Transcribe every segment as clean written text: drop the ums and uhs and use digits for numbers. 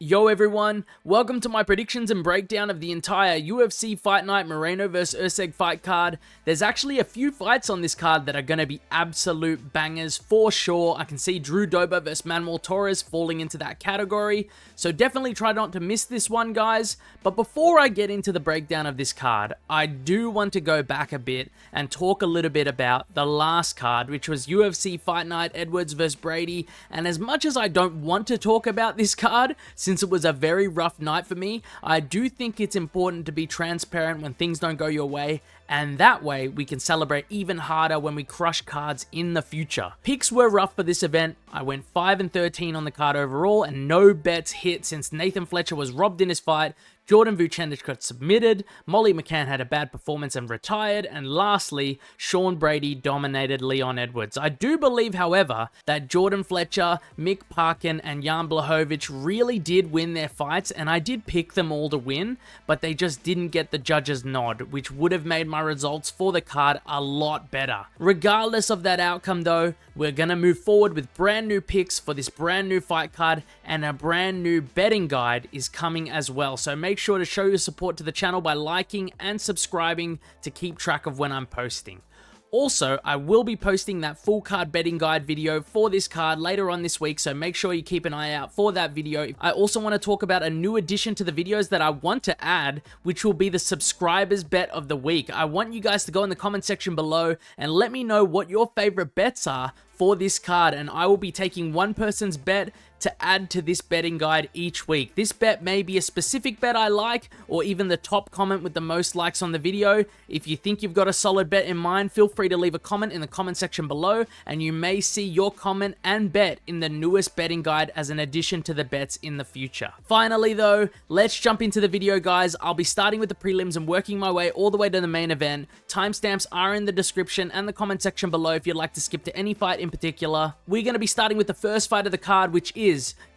Yo everyone, welcome to my predictions and breakdown of the entire UFC Fight Night Moreno vs Erceg fight card. There's actually a few fights on this card that are going to be absolute bangers for sure. I can see Drew Dober vs Manuel Torres falling into that category, so definitely try not to miss this one, guys. But before I get into the breakdown of this card, I do want to go back a bit and talk a little bit about the last card, which was UFC Fight Night Edwards vs Brady. And as much as I don't want to talk about this card, since it was a very rough night for me, I do think it's important to be transparent when things don't go your way, and that way we can celebrate even harder when we crush cards in the future. Picks were rough for this event. I went 5-13 on the card overall, and no bets hit since Nathan Fletcher was robbed in his fight, Jordan Vucenic got submitted, Molly McCann had a bad performance and retired, and lastly, Sean Brady dominated Leon Edwards. I do believe, however, that Jordan Fletcher, Mick Parkin, and Jan Blachowicz really did win their fights, and I did pick them all to win, but they just didn't get the judges' nod, which would have made my results for the card a lot better. Regardless of that outcome though, we're gonna move forward with brand new picks for this brand new fight card, and a brand new betting guide is coming as well, so make sure to show your support to the channel by liking and subscribing to keep track of when I'm posting. Also, I will be posting that full card betting guide video for this card later on this week, so make sure you keep an eye out for that video. I also want to talk about a new addition to the videos that I want to add, which will be the subscribers bet of the week. I want you guys to go in the comment section below and let me know what your favorite bets are for this card, and I will be taking one person's bet to add to this betting guide each week. This bet may be a specific bet I like, or even the top comment with the most likes on the video. If you think you've got a solid bet in mind, feel free to leave a comment in the comment section below, and you may see your comment and bet in the newest betting guide as an addition to the bets in the future. Finally though, let's jump into the video, guys. I'll be starting with the prelims and working my way all the way to the main event. Timestamps are in the description and the comment section below if you'd like to skip to any fight in particular. We're going to be starting with the first fight of the card, which is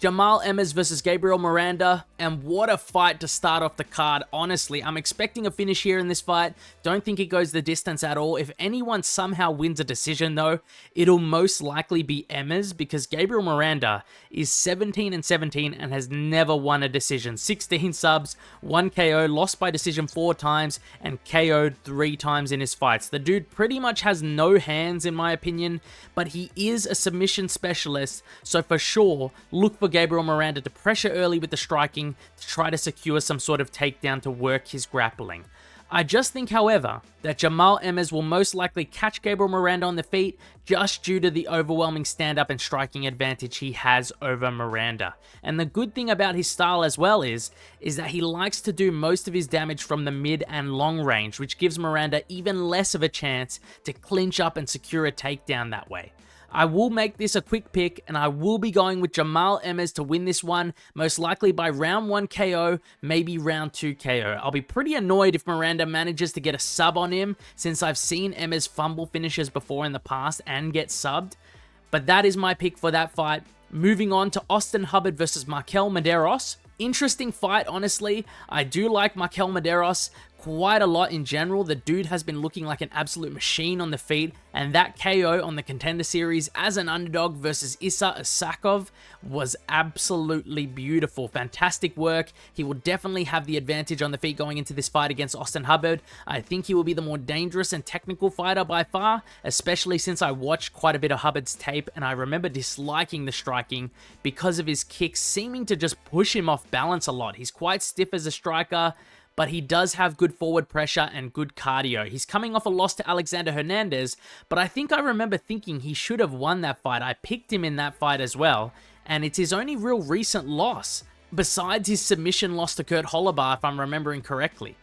Jamall Emmers versus Gabriel Miranda, and what a fight to start off the card. Honestly, I'm expecting a finish here in this fight. Don't think it goes the distance at all. If anyone somehow wins a decision though, it'll most likely be Emmers, because Gabriel Miranda is 17-17 and has never won a decision. 16 subs, 1 KO, lost by decision 4 times, and KO'd 3 times in his fights. The dude pretty much has no hands in my opinion, but he is a submission specialist, so for sure, look for Gabriel Miranda to pressure early with the striking to try to secure some sort of takedown to work his grappling. I just think, however, that Jamall Emmers will most likely catch Gabriel Miranda on the feet just due to the overwhelming stand-up and striking advantage he has over Miranda. And the good thing about his style as well is that he likes to do most of his damage from the mid and long range, which gives Miranda even less of a chance to clinch up and secure a takedown that way. I will make this a quick pick, and I will be going with Jamall Emmers to win this one, most likely by round 1 KO, maybe round 2 KO. I'll be pretty annoyed if Miranda manages to get a sub on him, since I've seen Emmers fumble finishes before in the past and get subbed. But that is my pick for that fight. Moving on to Austin Hubbard versus MarQuel Mederos. Interesting fight, honestly. I do like MarQuel Mederos quite a lot in general. The dude has been looking like an absolute machine on the feet, and that KO on the Contender Series as an underdog versus Issa Isakov was absolutely beautiful. Fantastic work. He will definitely have the advantage on the feet going into this fight against Austin Hubbard. I think he will be the more dangerous and technical fighter by far, especially since I watched quite a bit of Hubbard's tape, and I remember disliking the striking because of his kicks seeming to just push him off balance a lot. He's quite stiff as a striker, but he does have good forward pressure and good cardio. He's coming off a loss to Alexander Hernandez, but I think I remember thinking he should have won that fight. I picked him in that fight as well, and it's his only real recent loss, besides his submission loss to Kurt Holobar, if I'm remembering correctly.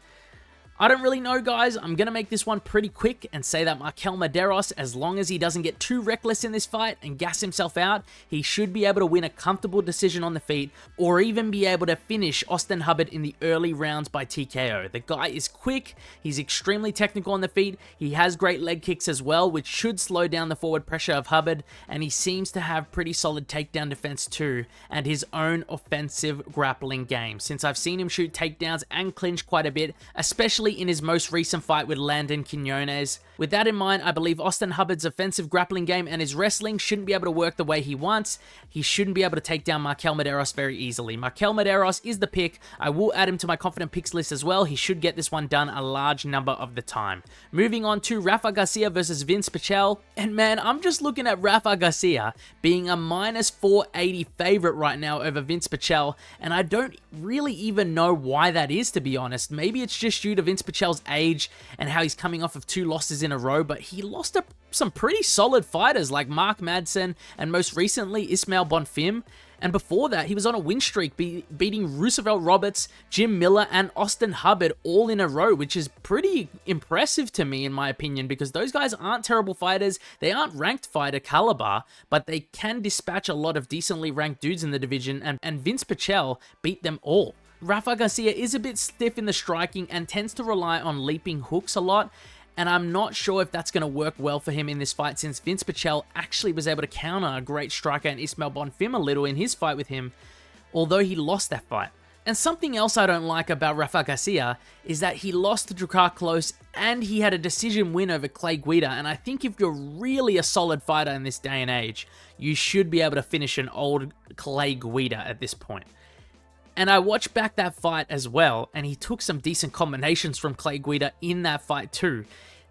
I don't really know, guys. I'm going to make this one pretty quick and say that MarQuel Mederos, as long as he doesn't get too reckless in this fight and gas himself out, he should be able to win a comfortable decision on the feet, or even be able to finish Austin Hubbard in the early rounds by TKO. The guy is quick, he's extremely technical on the feet, he has great leg kicks as well, which should slow down the forward pressure of Hubbard, and he seems to have pretty solid takedown defense too, and his own offensive grappling game, since I've seen him shoot takedowns and clinch quite a bit, especially especially in his most recent fight with Landon Quinones. With that in mind, I believe Austin Hubbard's offensive grappling game and his wrestling shouldn't be able to work the way he wants. He shouldn't be able to take down MarQuel Mederos very easily. MarQuel Mederos is the pick. I will add him to my confident picks list as well. He should get this one done a large number of the time. Moving on to Rafa Garcia versus Vinc Pichel. And man, I'm just looking at Rafa Garcia being a minus 480 favorite right now over Vinc Pichel, and I don't really even know why that is, to be honest. Maybe it's just due to Vinc Pichel's age and how he's coming off of 2 losses in a row, but he lost to some pretty solid fighters like Mark Madsen and most recently Ismael Bonfim. And before that, he was on a win streak, beating Roosevelt Roberts, Jim Miller, and Austin Hubbard all in a row, which is pretty impressive to me, in my opinion, because those guys aren't terrible fighters. They aren't ranked fighter caliber, but they can dispatch a lot of decently ranked dudes in the division, and Vinc Pichel beat them all. Rafa Garcia is a bit stiff in the striking and tends to rely on leaping hooks a lot, and I'm not sure if that's going to work well for him in this fight, since Vinc Pichel actually was able to counter a great striker and Ismael Bonfim a little in his fight with him, although he lost that fight. And something else I don't like about Rafa Garcia is that he lost to Drakkar Klose and he had a decision win over Clay Guida, and I think if you're really a solid fighter in this day and age, you should be able to finish an old Clay Guida at this point. And I watched back that fight as well, and he took some decent combinations from Clay Guida in that fight too.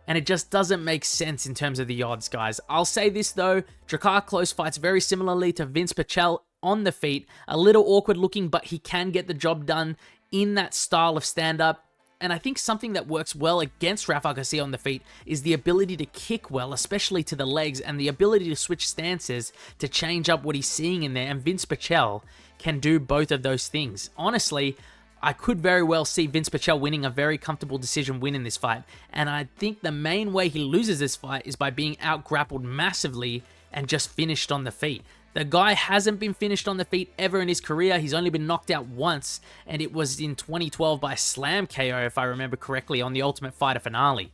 And it just doesn't make sense in terms of the odds, guys. I'll say this though, Drakkar Klose fights very similarly to Vinc Pichel on the feet. A little awkward looking, but he can get the job done in that style of stand-up. And I think something that works well against Rafa Garcia on the feet is the ability to kick well, especially to the legs, and the ability to switch stances to change up what he's seeing in there. And Vinc Pichel can do both of those things. Honestly, I could very well see Vinc Pichel winning a very comfortable decision win in this fight. And I think the main way he loses this fight is by being out-grappled massively and just finished on the feet. The guy hasn't been finished on the feet ever in his career. He's only been knocked out once, and it was in 2012 by Slam KO, if I remember correctly, on the Ultimate Fighter finale.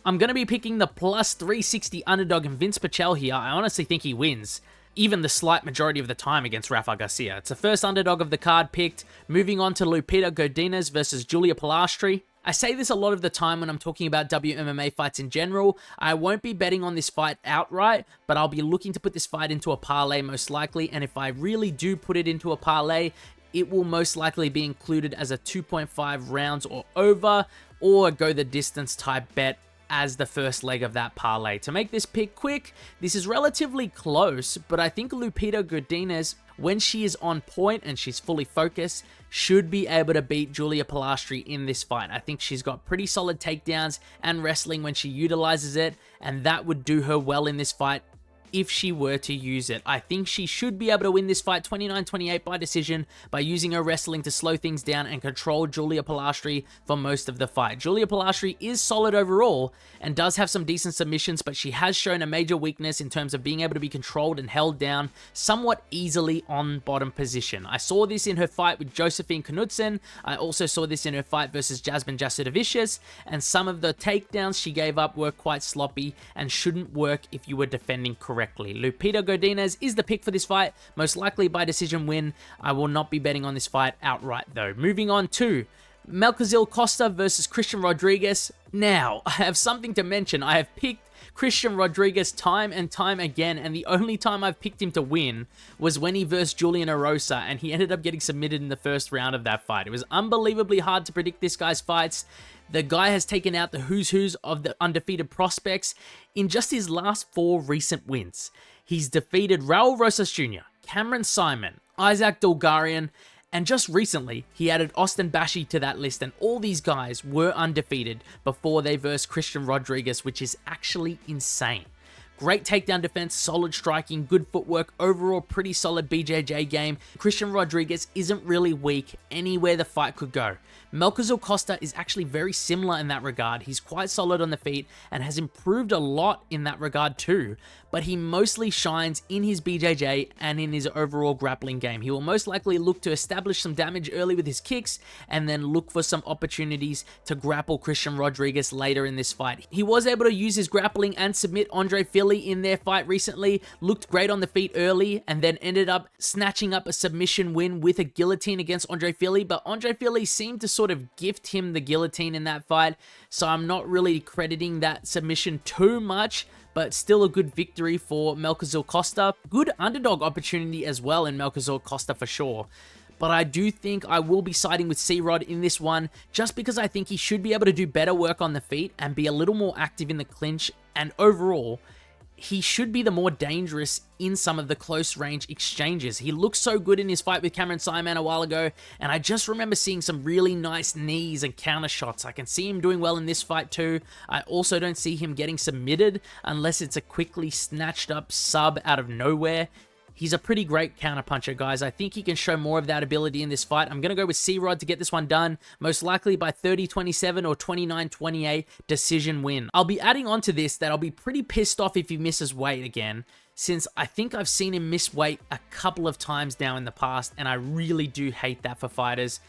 I'm going to be picking the plus 360 underdog in Vinc Pichel here. I honestly think he wins, even the slight majority of the time against Rafa Garcia. It's the first underdog of the card picked. Moving on to Lupita Godinez versus Julia Polastri. I say this a lot of the time when I'm talking about WMMA fights in general. I won't be betting on this fight outright, but I'll be looking to put this fight into a parlay most likely, and if I really do put it into a parlay, it will most likely be included as a 2.5 rounds or over, or go the distance type bet as the first leg of that parlay. To make this pick quick, this is relatively close, but I think Lupita Godinez, when she is on point and she's fully focused, should be able to beat Julia Polastri in this fight. I think she's got pretty solid takedowns and wrestling when she utilizes it, and that would do her well in this fight if she were to use it. I think she should be able to win this fight 29-28 by decision by using her wrestling to slow things down and control Julia Polastri for most of the fight. Julia Polastri is solid overall and does have some decent submissions, but she has shown a major weakness in terms of being able to be controlled and held down somewhat easily on bottom position. I saw this in her fight with Josephine Knudsen. I also saw this in her fight versus Jasmine Jasudavicius, and some of the takedowns she gave up were quite sloppy and shouldn't work if you were defending correctly. Lupita Godinez is the pick for this fight, most likely by decision win. I will not be betting on this fight outright though. Moving on to Melquizael Costa versus Christian Rodriguez. Now, I have something to mention. I have picked Christian Rodriguez time and time again, and the only time I've picked him to win was when he versed Julian Erosa, and he ended up getting submitted in the first round of that fight. It was unbelievably hard to predict this guy's fights. The guy has taken out the who's who's of the undefeated prospects in just his last 4 recent wins. He's defeated Raul Rosas Jr., Cameron Saimon, Isaac Dulgarian, and just recently, he added Austin Bashi to that list, and all these guys were undefeated before they versed Christian Rodriguez, which is actually insane. Great takedown defense, solid striking, good footwork, overall pretty solid BJJ game. Christian Rodriguez isn't really weak anywhere the fight could go. Melquizael Costa is actually very similar in that regard. He's quite solid on the feet and has improved a lot in that regard too. but he mostly shines in his BJJ and in his overall grappling game. He will most likely look to establish some damage early with his kicks and then look for some opportunities to grapple Christian Rodriguez later in this fight. He was able to use his grappling and submit Andre Fili in their fight recently, looked great on the feet early, and then ended up snatching up a submission win with a guillotine against Andre Fili, but Andre Fili seemed to sort of gift him the guillotine in that fight, so I'm not really crediting that submission too much, but still a good victory for Melquizael Costa. Good underdog opportunity as well in Melquizael Costa for sure. But I do think I will be siding with C-Rod in this one, just because I think he should be able to do better work on the feet and be a little more active in the clinch, and overall, he should be the more dangerous in some of the close range exchanges. He looked so good in his fight with Cameron Saimon a while ago, and I just remember seeing some really nice knees and counter shots. I can see him doing well in this fight too. I also don't see him getting submitted unless it's a quickly snatched up sub out of nowhere. He's a pretty great counterpuncher, guys. I think he can show more of that ability in this fight. I'm going to go with C-Rod to get this one done, most likely by 30-27 or 29-28 decision win. I'll be adding on to this that I'll be pretty pissed off if he misses weight again, since I think I've seen him miss weight a couple of times now in the past, and I really do hate that for fighters.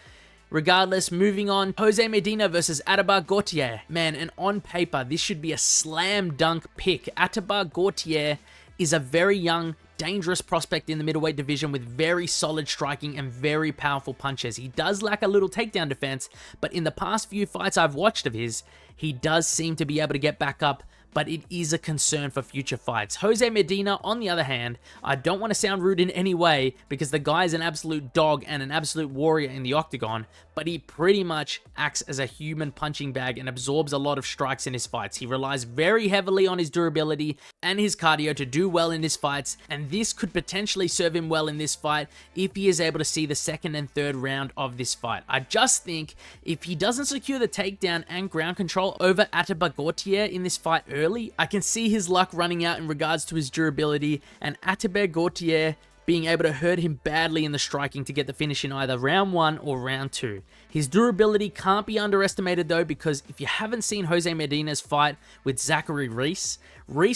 Regardless, moving on, Jose Medina versus Ateba Gautier. Man, and on paper, this should be a slam dunk pick. Ateba Gautier is a very young, dangerous prospect in the middleweight division with very solid striking and very powerful punches. He does lack a little takedown defense, but in the past few fights I've watched of his, he does seem to be able to get back up, but it is a concern for future fights. Jose Medina, on the other hand, I don't want to sound rude in any way because the guy is an absolute dog and an absolute warrior in the octagon, but he pretty much acts as a human punching bag and absorbs a lot of strikes in his fights. He relies very heavily on his durability and his cardio to do well in his fights, and this could potentially serve him well in this fight if he is able to see the second and third round of this fight. I just think if he doesn't secure the takedown and ground control over Ateba Gautier in this fight early, I can see his luck running out in regards to his durability, and Ateba Gautier being able to hurt him badly in the striking to get the finish in either round 1 or round 2. His durability can't be underestimated though, because if you haven't seen Jose Medina's fight with Zachary Reese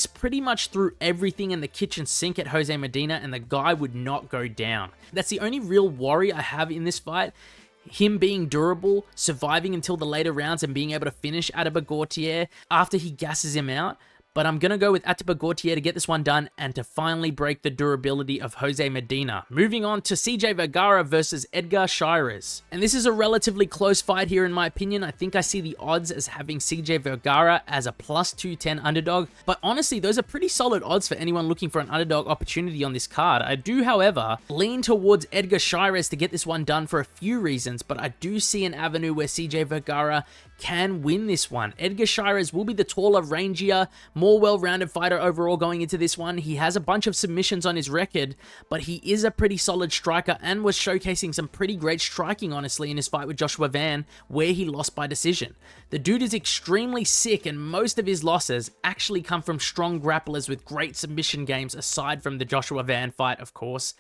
pretty much threw everything in the kitchen sink at Jose Medina and the guy would not go down. That's the only real worry I have in this fight. Him being durable, surviving until the later rounds and being able to finish Ateba Gautier after he gasses him out. But I'm going to go with Ateba Gautier to get this one done and to finally break the durability of Jose Medina. Moving on to CJ Vergara versus Edgar Chairez. And this is a relatively close fight here in my opinion. I think I see the odds as having CJ Vergara as a plus 210 underdog. But honestly, those are pretty solid odds for anyone looking for an underdog opportunity on this card. I do, however, lean towards Edgar Chairez to get this one done for a few reasons. But I do see an avenue where CJ Vergara can win this one. Edgar Chairez will be the taller, rangier, more well-rounded fighter overall going into this one. He has a bunch of submissions on his record, but he is a pretty solid striker and was showcasing some pretty great striking, honestly, in his fight with Joshua Van, where he lost by decision. The dude is extremely sick, and most of his losses actually come from strong grapplers with great submission games, aside from the Joshua Van fight, of course.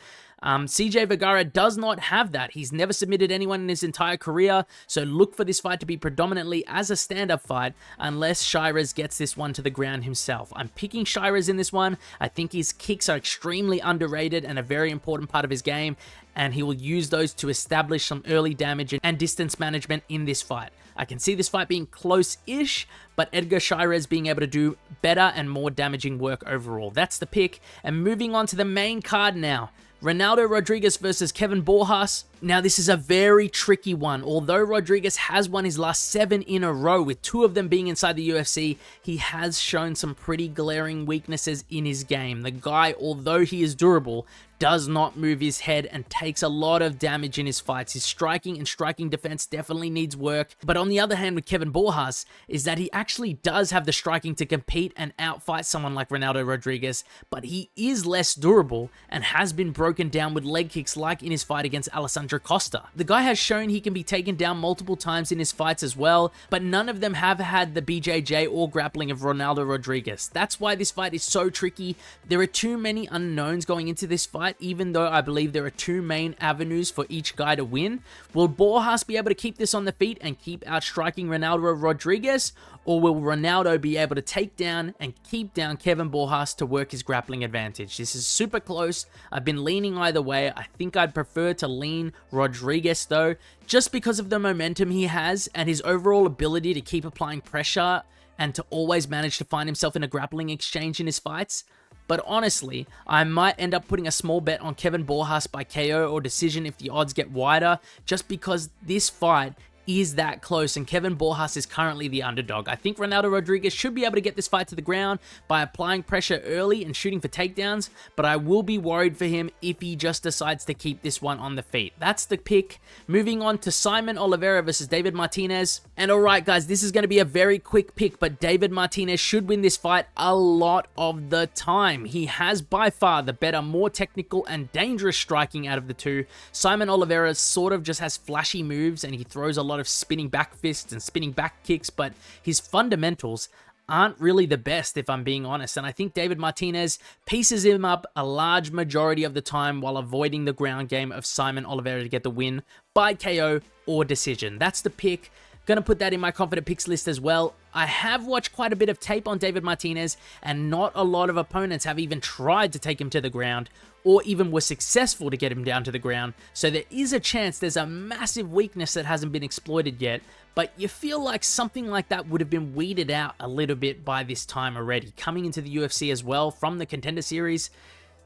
CJ Vergara does not have that. He's never submitted anyone in his entire career, so look for this fight to be predominantly as a stand-up fight unless Chairez gets this one to the ground himself. I'm picking Chairez in this one. I think his kicks are extremely underrated and a very important part of his game, and he will use those to establish some early damage and distance management in this fight. I can see this fight being close-ish, but Edgar Chairez being able to do better and more damaging work overall. That's the pick, and moving on to the main card now. Ronaldo Rodriguez versus Kevin Borjas. Now, this is a very tricky one. Although Rodriguez has won his last 7 in a row, with 2 of them being inside the UFC, he has shown some pretty glaring weaknesses in his game. The guy, although he is durable, does not move his head and takes a lot of damage in his fights. His striking and striking defense definitely needs work. But on the other hand with Kevin Borjas is that he actually does have the striking to compete and outfight someone like Ronaldo Rodriguez, but he is less durable and has been broken down with leg kicks like in his fight against Alessandro Costa. The guy has shown he can be taken down multiple times in his fights as well, but none of them have had the BJJ or grappling of Ronaldo Rodriguez. That's why this fight is so tricky. There are too many unknowns going into this fight, fight, even though I believe there are two main avenues for each guy to win. Will Borjas be able to keep this on the feet and keep outstriking Ronaldo Rodriguez, or will Ronaldo be able to take down and keep down Kevin Borjas to work his grappling advantage? This is super close. I've been leaning either way. I think I'd prefer to lean Rodriguez though, just because of the momentum he has and his overall ability to keep applying pressure and to always manage to find himself in a grappling exchange in his fights. But honestly, I might end up putting a small bet on Kevin Borjas by KO or decision if the odds get wider, just because this fight is that close and Kevin Borjas is currently the underdog. I think Ronaldo Rodriguez should be able to get this fight to the ground by applying pressure early and shooting for takedowns, but I will be worried for him if he just decides to keep this one on the feet. That's the pick. Moving on to Saimon Oliveira versus David Martinez. And alright guys, this is going to be a very quick pick, but David Martinez should win this fight a lot of the time. He has by far the better, more technical and dangerous striking out of the two. Saimon Oliveira sort of just has flashy moves and he throws a lot of spinning back fists and spinning back kicks, but his fundamentals aren't really the best, if I'm being honest. And I think David Martinez pieces him up a large majority of the time while avoiding the ground game of Saimon Oliveira to get the win by KO or decision. That's the pick. Gonna put that in my confident picks list as well. I have watched quite a bit of tape on David Martinez, and not a lot of opponents have even tried to take him to the ground or even were successful to get him down to the ground. So there is a chance there's a massive weakness that hasn't been exploited yet, but you feel like something like that would have been weeded out a little bit by this time already. Coming into the UFC as well from the Contender Series,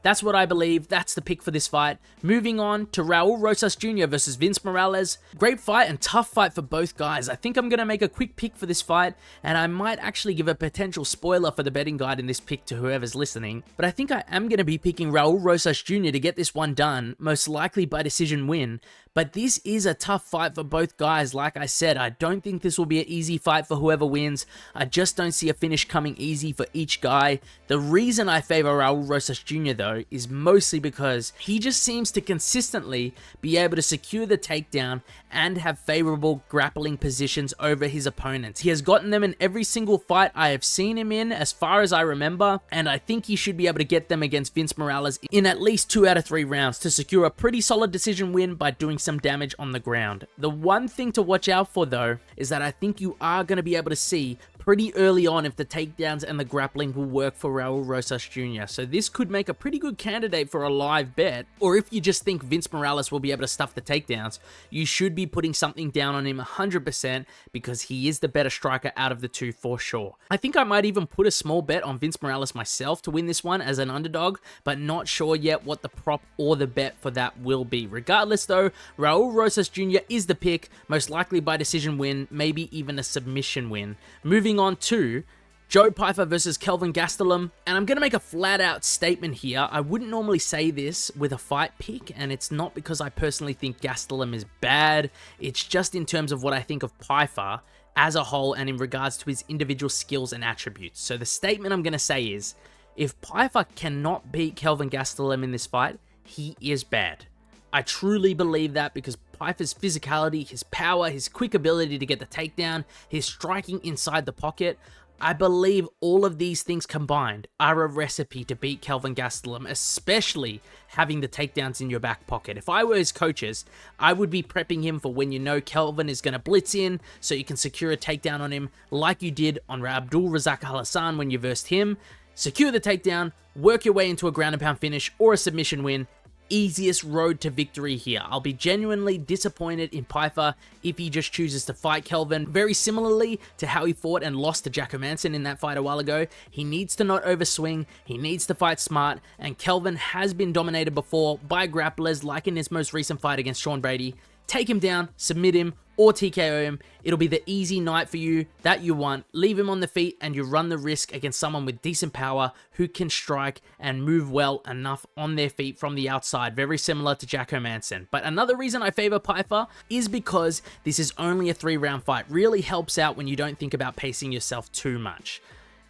that's what I believe. That's the pick for this fight. Moving on to Raul Rosas Jr. versus Vinc Morales. Great fight and tough fight for both guys. I think I'm going to make a quick pick for this fight, and I might actually give a potential spoiler for the betting guide in this pick to whoever's listening. But I think I am going to be picking Raul Rosas Jr. to get this one done, most likely by decision win. But this is a tough fight for both guys. Like I said, I don't think this will be an easy fight for whoever wins. I just don't see a finish coming easy for each guy. The reason I favor Raul Rosas Jr. though is mostly because he just seems to consistently be able to secure the takedown and have favorable grappling positions over his opponents. He has gotten them in every single fight I have seen him in as far as I remember, and I think he should be able to get them against Vinc Morales in at least 2 out of 3 rounds to secure a pretty solid decision win by doing some damage on the ground. The one thing to watch out for though is that I think you are going to be able to see pretty early on if the takedowns and the grappling will work for Raul Rosas Jr. So this could make a pretty good candidate for a live bet. Or if you just think Vinc Morales will be able to stuff the takedowns, you should be putting something down on him 100% because he is the better striker out of the two for sure. I think I might even put a small bet on Vinc Morales myself to win this one as an underdog, but not sure yet what the prop or the bet for that will be. Regardless though, Raul Rosas Jr. is the pick, most likely by decision win, maybe even a submission win. Moving on to Joe Pyfer versus Kelvin Gastelum, and I'm going to make a flat out statement here. I wouldn't normally say this with a fight pick, and it's not because I personally think Gastelum is bad, it's just in terms of what I think of Pyfer as a whole and in regards to his individual skills and attributes. So the statement I'm going to say is, if Pyfer cannot beat Kelvin Gastelum in this fight, he is bad. I truly believe that because Pyfer's physicality, his power, his quick ability to get the takedown, his striking inside the pocket, I believe all of these things combined are a recipe to beat Kelvin Gastelum, especially having the takedowns in your back pocket. If I were his coaches, I would be prepping him for when you know Kelvin is going to blitz in so you can secure a takedown on him like you did on Abdul Razak Al Hassan when you versed him. Secure the takedown, work your way into a ground and pound finish or a submission win. Easiest road to victory here. I'll be genuinely disappointed in Pyfer if he just chooses to fight Kelvin. Very similarly to how he fought and lost to Jack Hermansson in that fight a while ago, he needs to not overswing, he needs to fight smart, and Kelvin has been dominated before by grapplers like in his most recent fight against Sean Brady. Take him down, submit him, or TKO him. It'll be the easy night for you that you want. Leave him on the feet and you run the risk against someone with decent power who can strike and move well enough on their feet from the outside. Very similar to Jack Hermansson. But another reason I favor Pyfer is because this is only a 3-round fight. Really helps out when you don't think about pacing yourself too much.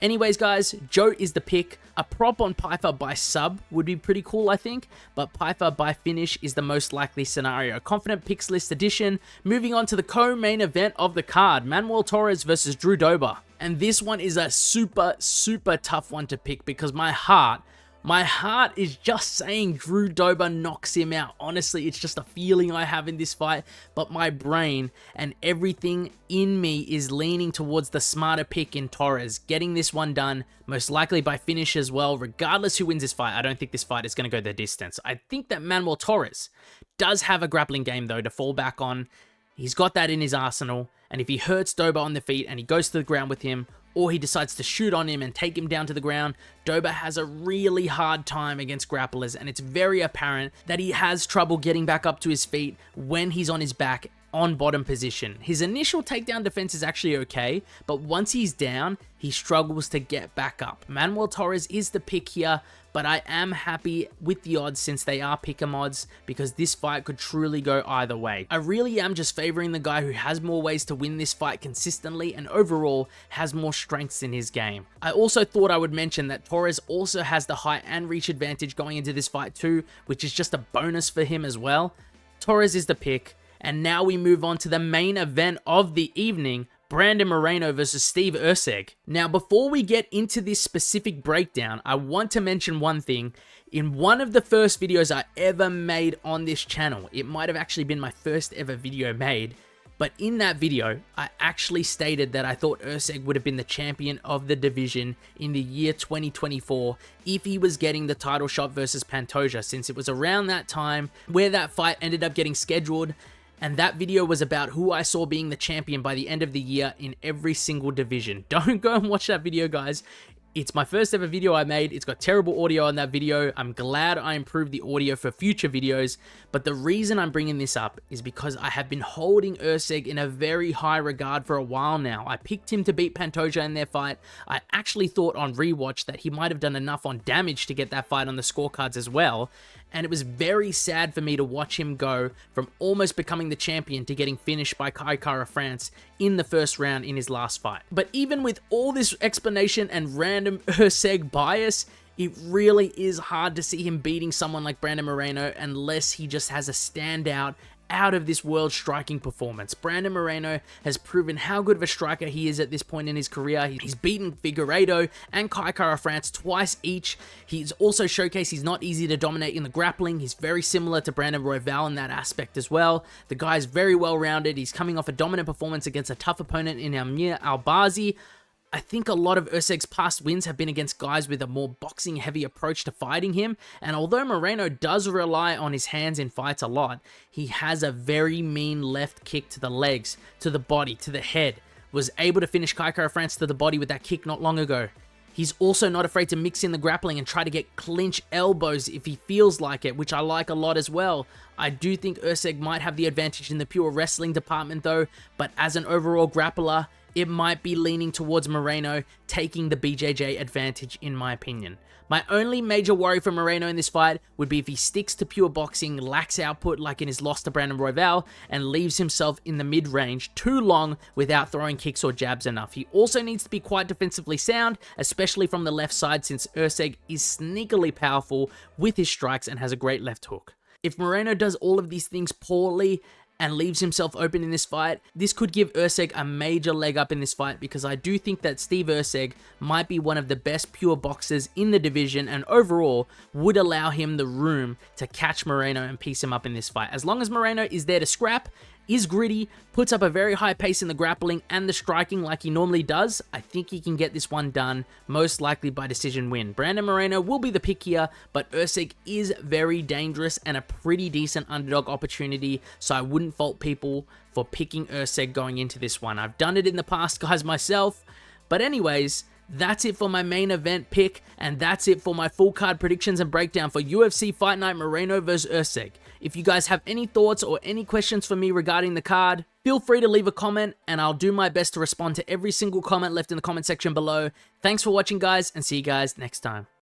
Anyways, guys, Joe is the pick. A prop on Pyfer by sub would be pretty cool, I think, but Pyfer by finish is the most likely scenario. Confident picks list edition. Moving on to the co-main event of the card, Manuel Torres versus Drew Dober. And this one is a super, super tough one to pick because my heart My heart is just saying Drew Dober knocks him out. Honestly, it's just a feeling I have in this fight, but my brain and everything in me is leaning towards the smarter pick in Torres, getting this one done, most likely by finish as well. Regardless who wins this fight, I don't think this fight is going to go the distance. I think that Manuel Torres does have a grappling game, though, to fall back on. He's got that in his arsenal, and if he hurts Dober on the feet and he goes to the ground with him, or he decides to shoot on him and take him down to the ground, Dober has a really hard time against grapplers, and it's very apparent that he has trouble getting back up to his feet when he's on his back on bottom position. His initial takedown defense is actually okay, but once he's down, he struggles to get back up. Manuel Torres is the pick here, but I am happy with the odds since they are pick'em odds, because this fight could truly go either way. I really am just favoring the guy who has more ways to win this fight consistently and overall has more strengths in his game. I also thought I would mention that Torres also has the height and reach advantage going into this fight too, which is just a bonus for him as well. Torres is the pick. And now we move on to the main event of the evening, Brandon Moreno versus Steve Erceg. Now, before we get into this specific breakdown, I want to mention one thing. In one of the first videos I ever made on this channel, it might have actually been my first ever video made, but in that video, I actually stated that I thought Erceg would have been the champion of the division in the year 2024 if he was getting the title shot versus Pantoja, since it was around that time where that fight ended up getting scheduled. And that video was about who I saw being the champion by the end of the year in every single division. Don't go and watch that video, guys. It's my first ever video I made. It's got terrible audio on that video. I'm glad I improved the audio for future videos. But the reason I'm bringing this up is because I have been holding Erceg in a very high regard for a while now. I picked him to beat Pantoja in their fight. I actually thought on rewatch that he might have done enough on damage to get that fight on the scorecards as well. And it was very sad for me to watch him go from almost becoming the champion to getting finished by Kai Kara-France in the first round in his last fight. But even with all this explanation and random Erceg bias, it really is hard to see him beating someone like Brandon Moreno unless he just has a standout out of this world striking performance. Brandon Moreno has proven how good of a striker he is at this point in his career. He's beaten Figueiredo and Kai Kara-France twice each. He's also showcased he's not easy to dominate in the grappling. He's very similar to Brandon Royval in that aspect as well. The guy is very well rounded. He's coming off a dominant performance against a tough opponent in Amir Albazi. I think a lot of Erceg's past wins have been against guys with a more boxing-heavy approach to fighting him, and although Moreno does rely on his hands in fights a lot, he has a very mean left kick to the legs, to the body, to the head. Was able to finish Kai Kara-France to the body with that kick not long ago. He's also not afraid to mix in the grappling and try to get clinch elbows if he feels like it, which I like a lot as well. I do think Erceg might have the advantage in the pure wrestling department though, but as an overall grappler, it might be leaning towards Moreno taking the BJJ advantage in my opinion. My only major worry for Moreno in this fight would be if he sticks to pure boxing, lacks output like in his loss to Brandon Royval, and leaves himself in the mid-range too long without throwing kicks or jabs enough. He also needs to be quite defensively sound, especially from the left side since Erceg is sneakily powerful with his strikes and has a great left hook. If Moreno does all of these things poorly and leaves himself open in this fight, this could give Erceg a major leg up in this fight because I do think that Steve Erceg might be one of the best pure boxers in the division and overall would allow him the room to catch Moreno and piece him up in this fight. As long as Moreno is there to scrap, is gritty, puts up a very high pace in the grappling and the striking like he normally does, I think he can get this one done, most likely by decision win. Brandon Moreno will be the pick here, but Erceg is very dangerous and a pretty decent underdog opportunity, so I wouldn't fault people for picking Erceg going into this one. I've done it in the past, guys, myself. But anyways, that's it for my main event pick, and that's it for my full card predictions and breakdown for UFC Fight Night Moreno vs Erceg. If you guys have any thoughts or any questions for me regarding the card, feel free to leave a comment, and I'll do my best to respond to every single comment left in the comment section below. Thanks for watching, guys, and see you guys next time.